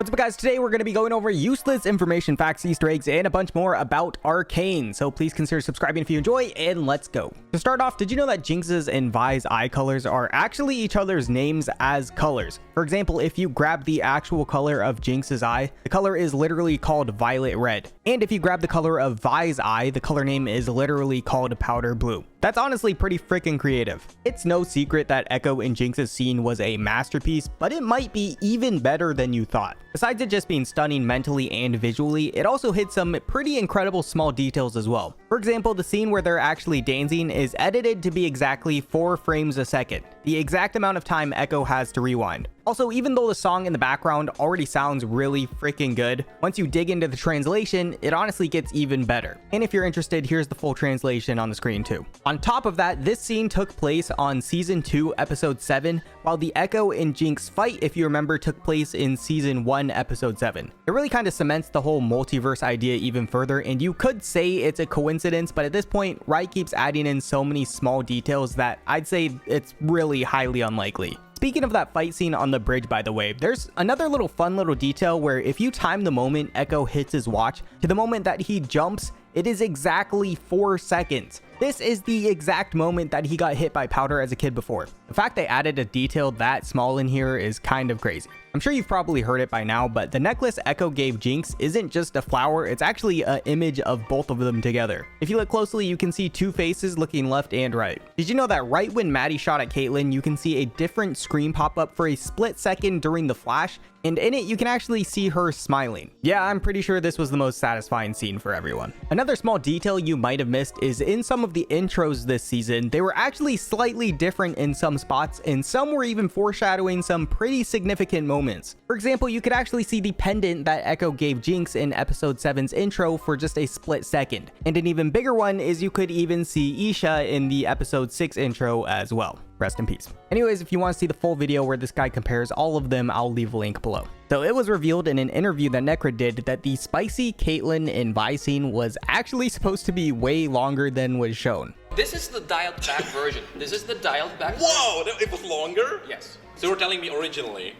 What's up, guys? Today we're going to be going over useless information, facts, Easter eggs, and a bunch more about Arcane. So please consider subscribing if you enjoy, and let's go. To start off, did you know that Jinx's and Vi's eye colors are actually each other's names as colors? For example, if you grab the actual color of Jinx's eye, the color is literally called violet red. And if you grab the color of Vi's eye, the color name is literally called powder blue. That's honestly pretty freaking creative. It's no secret that Echo in Jinx's scene was a masterpiece, but it might be even better than you thought. Besides it just being stunning mentally and visually, it also hit some pretty incredible small details as well. For example, the scene where they're actually dancing is edited to be exactly 4 frames a second, the exact amount of time Echo has to rewind. Also, even though the song in the background already sounds really freaking good, once you dig into the translation, it honestly gets even better. And if you're interested, here's the full translation on the screen too. On top of that, this scene took place on Season 2, Episode 7, while the Echo and Jinx fight, if you remember, took place in Season 1, Episode 7. It really kind of cements the whole multiverse idea even further, and you could say it's a coincidence, but at this point, Riot keeps adding in so many small details that I'd say it's really highly unlikely. Speaking of that fight scene on the bridge, by the way, there's another fun little detail where if you time the moment Echo hits his watch to the moment that he jumps, it is exactly 4 seconds. This is the exact moment that he got hit by powder as a kid before. The fact they added a detail that small in here is kind of crazy. I'm sure you've probably heard it by now, but the necklace Echo gave Jinx isn't just a flower, it's actually an image of both of them together. If you look closely, you can see 2 faces looking left and right. Did you know that right when Maddie shot at Caitlyn, you can see a different screen pop up for a split second during the flash? And in it, you can actually see her smiling. Yeah, I'm pretty sure this was the most satisfying scene for everyone. Another small detail you might have missed is in some of the intros this season, they were actually slightly different in some spots, and some were even foreshadowing some pretty significant moments. For example, you could actually see the pendant that Echo gave Jinx in Episode 7's intro for just a split second. And an even bigger one is you could even see Isha in the Episode 6 intro as well. Rest in peace. Anyways, if you want to see the full video where this guy compares all of them, I'll leave a link below. So it was revealed in an interview that Necra did that the spicy Caitlyn and Vi scene was actually supposed to be way longer than was shown. This is the dialed back version. This is the dialed back Whoa, it was longer? Yes. So you were telling me originally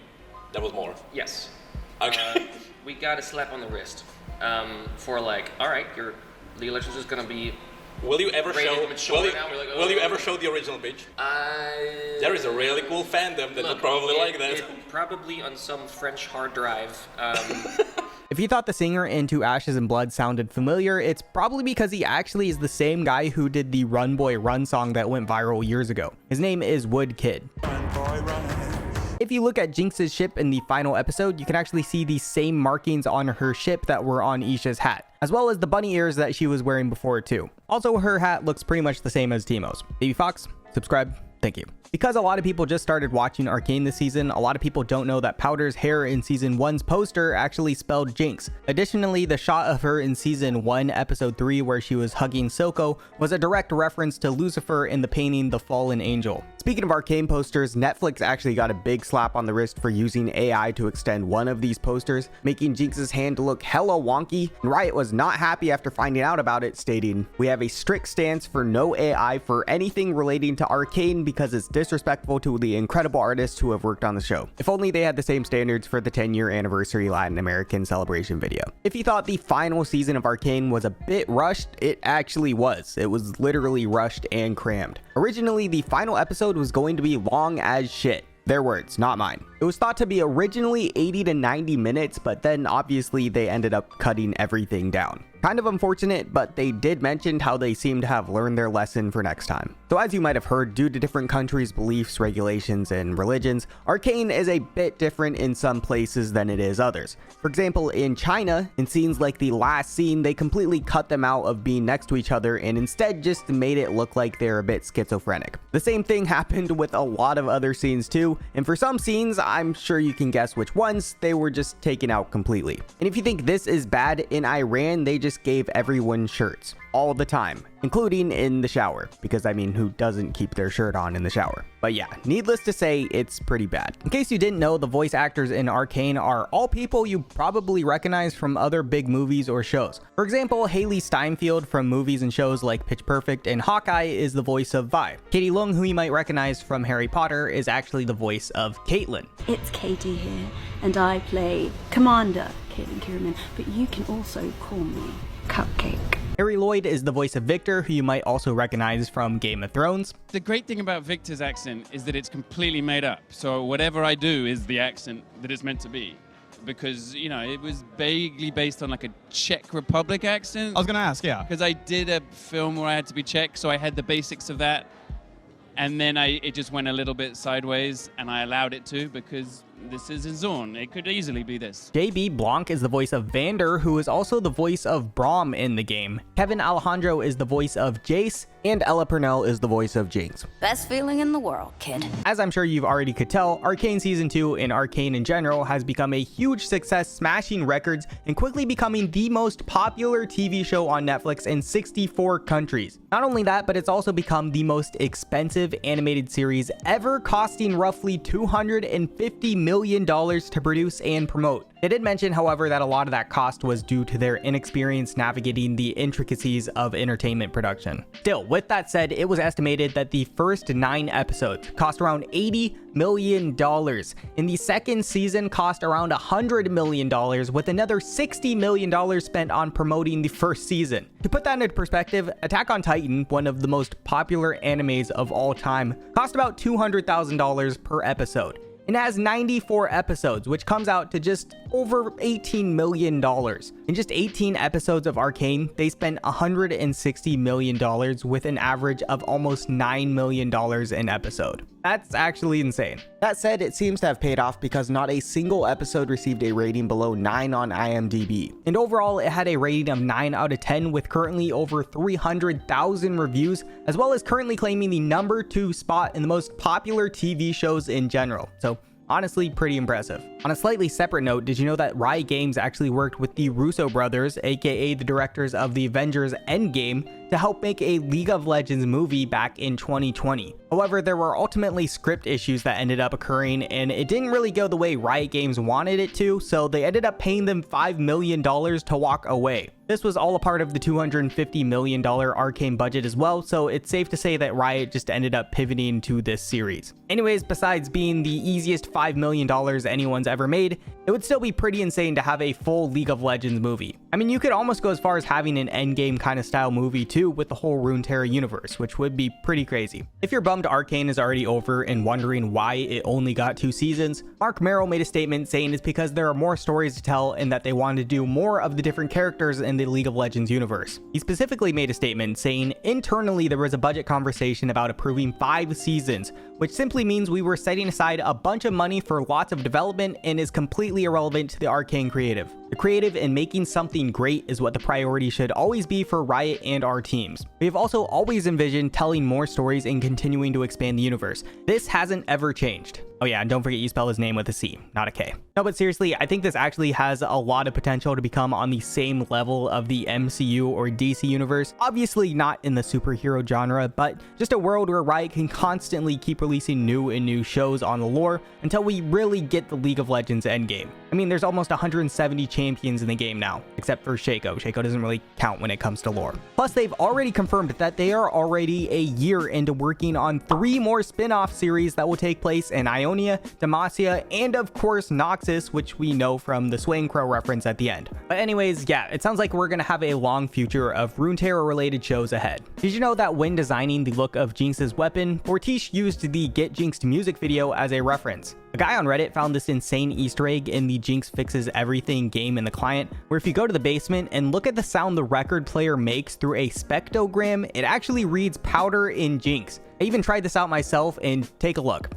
that was more? Yes. Okay. We got a slap on the wrist for like, all right, your the elections is gonna be. Will you ever show? Will you ever show the original pitch? There is a really cool fandom that would probably like that. Probably on some French hard drive. If you thought the singer in To Ashes and Blood sounded familiar, it's probably because he actually is the same guy who did the Run Boy Run song that went viral years ago. His name is Wood Kid. Run, boy, run. If you look at Jinx's ship in the final episode, you can actually see the same markings on her ship that were on Isha's hat, as well as the bunny ears that she was wearing before too. Also, her hat looks pretty much the same as Teemo's. Baby Fox, subscribe, thank you. Because a lot of people just started watching Arcane this season, a lot of people don't know that Powder's hair in Season 1's poster actually spelled Jinx. Additionally, the shot of her in Season 1, Episode 3, where she was hugging Silco, was a direct reference to Lucifer in the painting The Fallen Angel. Speaking of Arcane posters, Netflix actually got a big slap on the wrist for using AI to extend one of these posters, making Jinx's hand look hella wonky, and Riot was not happy after finding out about it, stating, "We have a strict stance for no AI for anything relating to Arcane because it's disrespectful to the incredible artists who have worked on the show." If only they had the same standards for the 10-year anniversary Latin American celebration video. If you thought the final season of Arcane was a bit rushed, it actually was. It was literally rushed and crammed. Originally, the final episode was going to be long as shit. Their words, not mine. It was thought to be originally 80 to 90 minutes, but then obviously they ended up cutting everything down. Kind of unfortunate, but they did mention how they seem to have learned their lesson for next time. So as you might have heard, due to different countries' beliefs, regulations, and religions, Arcane is a bit different in some places than it is others. For example, in China, in scenes like the last scene, they completely cut them out of being next to each other and instead just made it look like they're a bit schizophrenic. The same thing happened with a lot of other scenes too, and for some scenes, I'm sure you can guess which ones, they were just taken out completely. And if you think this is bad, in Iran, they just just gave everyone shirts all the time, including in the shower, because I mean, who doesn't keep their shirt on in the shower? But yeah, needless to say, it's pretty bad. In case you didn't know, the voice actors in Arcane are all people you probably recognize from other big movies or shows. For example, Haley Steinfeld from movies and shows like Pitch Perfect and Hawkeye is the voice of Vi. Katie Leung, who you might recognize from Harry Potter, is actually the voice of Caitlyn. It's Katie here, and I play Commander Caitlyn Kiernan, but you can also call me Cupcake. Harry Lloyd is the voice of Victor, who you might also recognize from Game of Thrones. The great thing about Victor's accent is that it's completely made up. So whatever I do is the accent that it's meant to be. Because, you know, it was vaguely based on like a Czech Republic accent. I was going to ask, yeah. Because I did a film where I had to be Czech, so I had the basics of that. And then it just went a little bit sideways, and I allowed it to because this is a Zorn. It could easily be this. JB Blanc is the voice of Vander, who is also the voice of Braum in the game. Kevin Alejandro is the voice of Jace, and Ella Purnell is the voice of Jinx. Best feeling in the world, kid. As I'm sure you've already could tell, Arcane Season 2 and Arcane in general has become a huge success, smashing records and quickly becoming the most popular TV show on Netflix in 64 countries. Not only that, but it's also become the most expensive animated series ever, costing roughly $250 million to produce and promote. They did mention, however, that a lot of that cost was due to their inexperience navigating the intricacies of entertainment production. Still, with that said, it was estimated that the first 9 episodes cost around $80 million, and the second season cost around $100 million, with another $60 million spent on promoting the first season. To put that into perspective, Attack on Titan, one of the most popular animes of all time, cost about $200,000 per episode. It has 94 episodes, which comes out to just over $18 million. In just 18 episodes of Arcane, they spent $160 million with an average of almost $9 million an episode. That's actually insane. That said, it seems to have paid off because not a single episode received a rating below 9 on IMDb. And overall, it had a rating of 9 out of 10 with currently over 300,000 reviews, as well as currently claiming the number 2 spot in the most popular TV shows in general. So honestly, pretty impressive. On a slightly separate note, did you know that Riot Games actually worked with the Russo brothers, aka the directors of the Avengers Endgame, to help make a League of Legends movie back in 2020. However, there were ultimately script issues that ended up occurring, and it didn't really go the way Riot Games wanted it to, so they ended up paying them $5 million to walk away. This was all a part of the $250 million Arcane budget as well, so it's safe to say that Riot just ended up pivoting to this series. Anyways, besides being the easiest $5 million anyone's ever made, it would still be pretty insane to have a full League of Legends movie. I mean, you could almost go as far as having an Endgame kind of style movie too, with the whole Runeterra universe, which would be pretty crazy. If you're bummed Arcane is already over and wondering why it only got 2 seasons, Mark Merrill made a statement saying it's because there are more stories to tell and that they wanted to do more of the different characters in the League of Legends universe. He specifically made a statement saying, internally there was a budget conversation about approving 5 seasons, which simply means we were setting aside a bunch of money for lots of development and is completely irrelevant to the Arcane creative. The creative and making something great is what the priority should always be for Riot and our teams. We have also always envisioned telling more stories and continuing to expand the universe. This hasn't ever changed. Oh yeah, and don't forget you spell his name with a C, not a K. No, but seriously, I think this actually has a lot of potential to become on the same level of the MCU or DC universe. Obviously not in the superhero genre, but just a world where Riot can constantly keep releasing new shows on the lore until we really get the League of Legends endgame. I mean, there's almost 170 champions in the game now, except for Shaco. Shaco doesn't really count when it comes to lore. Plus, they've already confirmed that they are already a year into working on 3 more spin-off series that will take place in Ionia, Demacia, and of course Noxus, which we know from the Swaying Crow reference at the end. But anyways, yeah, it sounds like we're gonna have a long future of Runeterra related shows ahead. Did you know that when designing the look of Jinx's weapon, Fortiche used the Get Jinxed music video as a reference? A guy on Reddit found this insane Easter egg in the Jinx Fixes Everything game in the client, where if you go to the basement and look at the sound the record player makes through a spectrogram, it actually reads powder in Jinx. I even tried this out myself, and take a look.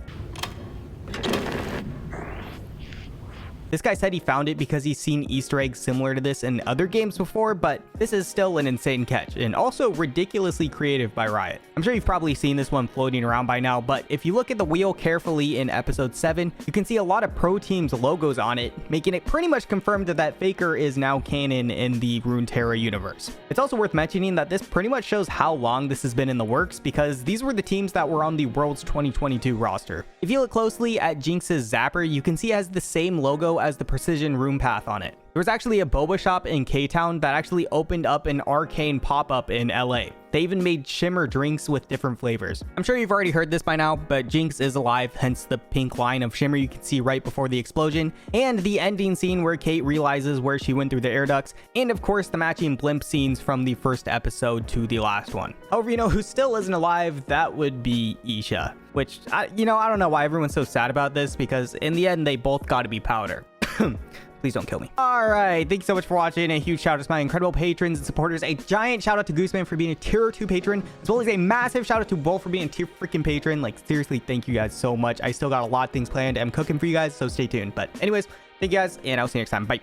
This guy said he found it because he's seen Easter eggs similar to this in other games before, but this is still an insane catch and also ridiculously creative by Riot. I'm sure you've probably seen this one floating around by now, but if you look at the wheel carefully in episode 7, you can see a lot of pro teams logos on it, making it pretty much confirmed that Faker is now canon in the Runeterra universe. It's also worth mentioning that this pretty much shows how long this has been in the works, because these were the teams that were on the World's 2022 roster. If you look closely at Jinx's Zapper, you can see it has the same logo as the Precision Rune Path on it. There was actually a boba shop in K-Town that actually opened up an Arcane pop-up in LA. They even made shimmer drinks with different flavors. I'm sure you've already heard this by now, but Jinx is alive, hence the pink line of shimmer you can see right before the explosion, and the ending scene where Kate realizes where she went through the air ducts, and of course the matching blimp scenes from the first episode to the last one. However, you know who still isn't alive? That would be Isha, which, I don't know why everyone's so sad about this, because in the end, they both got to be powder. Please don't kill me. All right, thank you so much for watching. A huge shout out to my incredible patrons and supporters. A giant shout out to Gooseman for being a tier 2 patron, as well as a massive shout out to Wolf for being a tier freaking patron. Like, seriously, thank you guys so much. I still got a lot of things planned. I'm cooking for you guys, so stay tuned. But anyways, thank you guys, and I'll see you next time. Bye.